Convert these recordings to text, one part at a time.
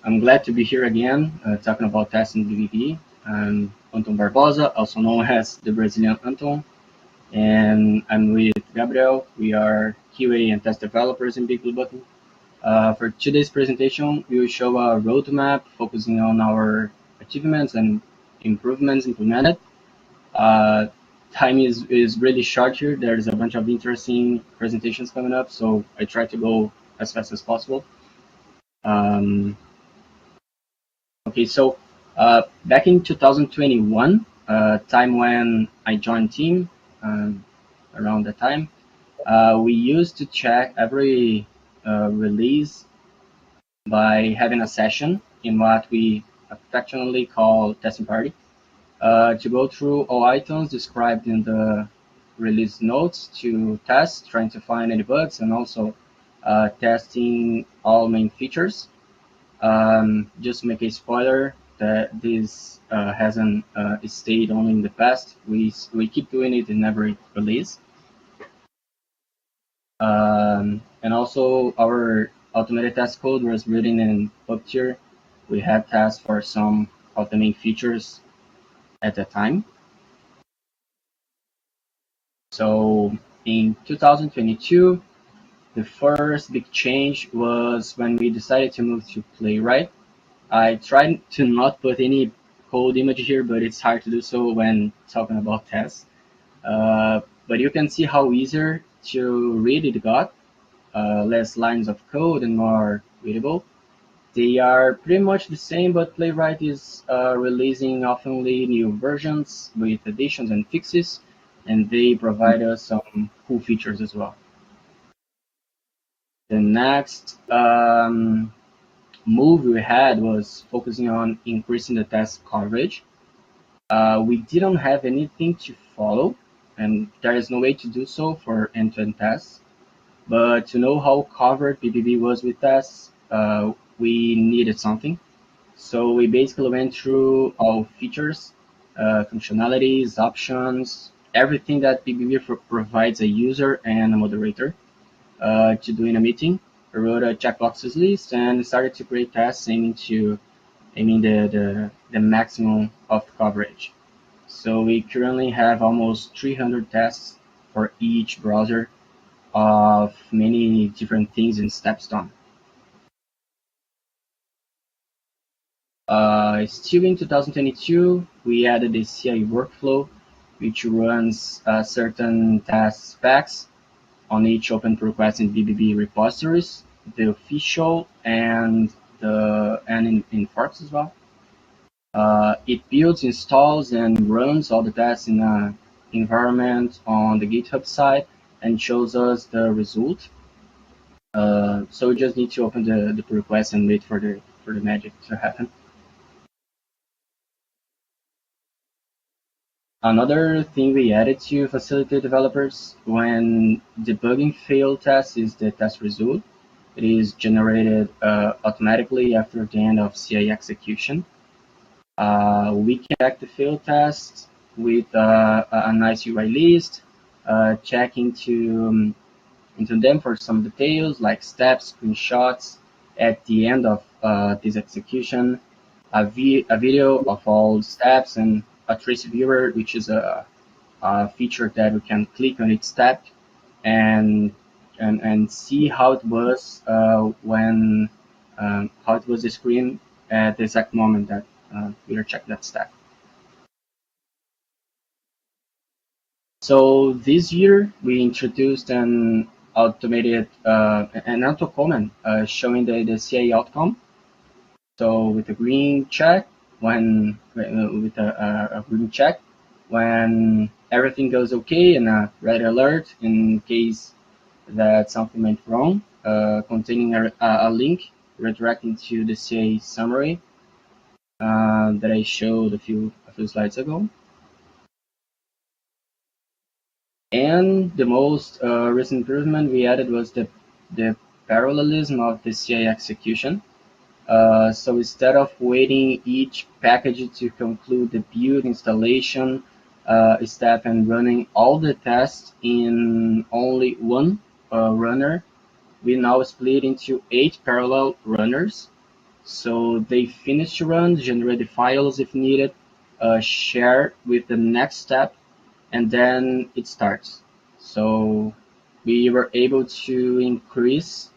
I'm glad to be here again, talking about testing BBB. I'm Anton Barboza, also known as the Brazilian Anton, and I'm with Gabriel. We are QA and test developers in BigBlueButton. For today's presentation, we will show a roadmap focusing on our achievements and improvements implemented. Uh, Time is really short here. There's a bunch of interesting presentations coming up, so I try to go as fast as possible. Um, Okay, so back in 2021, time when I joined team, around the time, we used to check every release by having a session in what we affectionately call testing party, to go through all items described in the release notes to test, trying to find any bugs, and also testing all main features. Just to make a spoiler that this hasn't stayed only in the past. We keep doing it in every release. And also our automated test code was written in Puppeteer. We had tests for some of the main features at the time. So in 2022, the first big change was when we decided to move to Playwright. I tried to not put any code image here, but it's hard to do so when talking about tests. But you can see how easier to read it got, less lines of code and more readable. They are pretty much the same, but Playwright is releasing oftenly new versions with additions and fixes, and they provide us some cool features as well. The next move we had was focusing on increasing the test coverage. We didn't have anything to follow, and there is no way to do so for end-to-end tests. But to know how covered BBB was with tests, we needed something. So we basically went through all features, functionalities, options, everything that BBB provides a user and a moderator to do in a meeting. I wrote a checkboxes list and started to create tests aiming the maximum of coverage. So we currently have almost 300 tests for each browser of many different things and steps done. Still in 2022, we added a CI workflow, which runs certain test specs on each open request in BBB repositories, the official and in forks as well. It builds, installs, and runs all the tests in an environment on the GitHub side and shows us the result. So we just need to open the pull request and wait for the magic to happen. Another thing we added to facilitate developers when debugging failed tests is the test result. It is generated automatically after the end of CI execution. We can check the failed test with a nice UI list, check into them for some details like steps, screenshots at the end of this execution, a video of all steps, and a trace viewer, which is a feature that we can click on each step and see how it was when how it was the screen at the exact moment that we are checking that step. So this year we introduced an automated an auto comment showing the CA outcome. So with a green check with a green check when everything goes okay, and a red alert in case that something went wrong, containing a link redirecting to the CA summary that I showed a few slides ago. And the most recent improvement we added was the parallelism of the CI execution. So instead of waiting each package to conclude the build installation step and running all the tests in only one runner, we now split into 8 parallel runners. So they finish the run, generate the files if needed, share with the next step, and then it starts. So we were able to decrease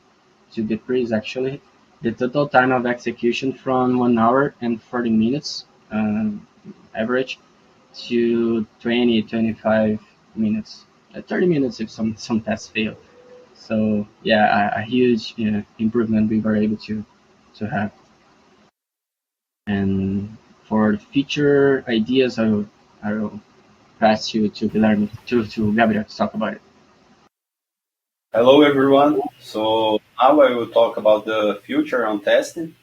actually, the total time of execution from 1 hour and 40 minutes average to 20, 25 minutes, 30 minutes if some tests fail. So yeah, a huge improvement we were able to have. And for future ideas, I will pass you to Guilherme, to Gabriel to talk about it. Hello everyone. So now I will talk about the future on testing.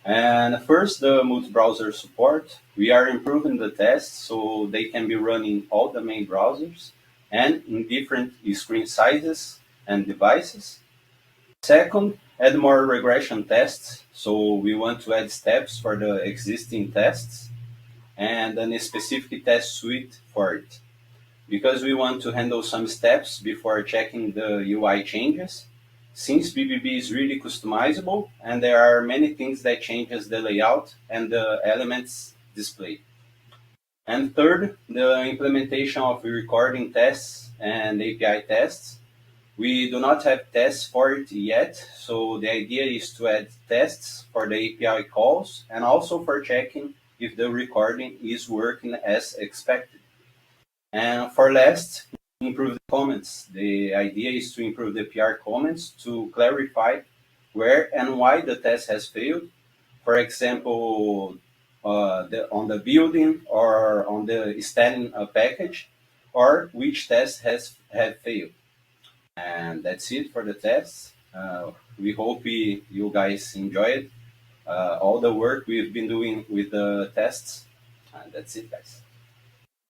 And first, the multi-browser support. We are improving the tests so they can be running all the main browsers and in different screen sizes and devices. Second, add more regression tests. So we want to add steps for the existing tests and then a specific test suite for it because we want to handle some steps before checking the UI changes. Since BBB is really customizable and there are many things that changes the layout and the elements display. And third, the implementation of recording tests and API tests. We do not have tests for it yet, so the idea is to add tests for the API calls and also for checking if the recording is working as expected. And for last, improve the comments. The idea is to improve the PR comments to clarify where and why the test has failed. For example, on the building or on the styling package, or which test has have failed. And that's it for the test. We hope you guys enjoyed all the work we've been doing with the tests. And that's it, guys.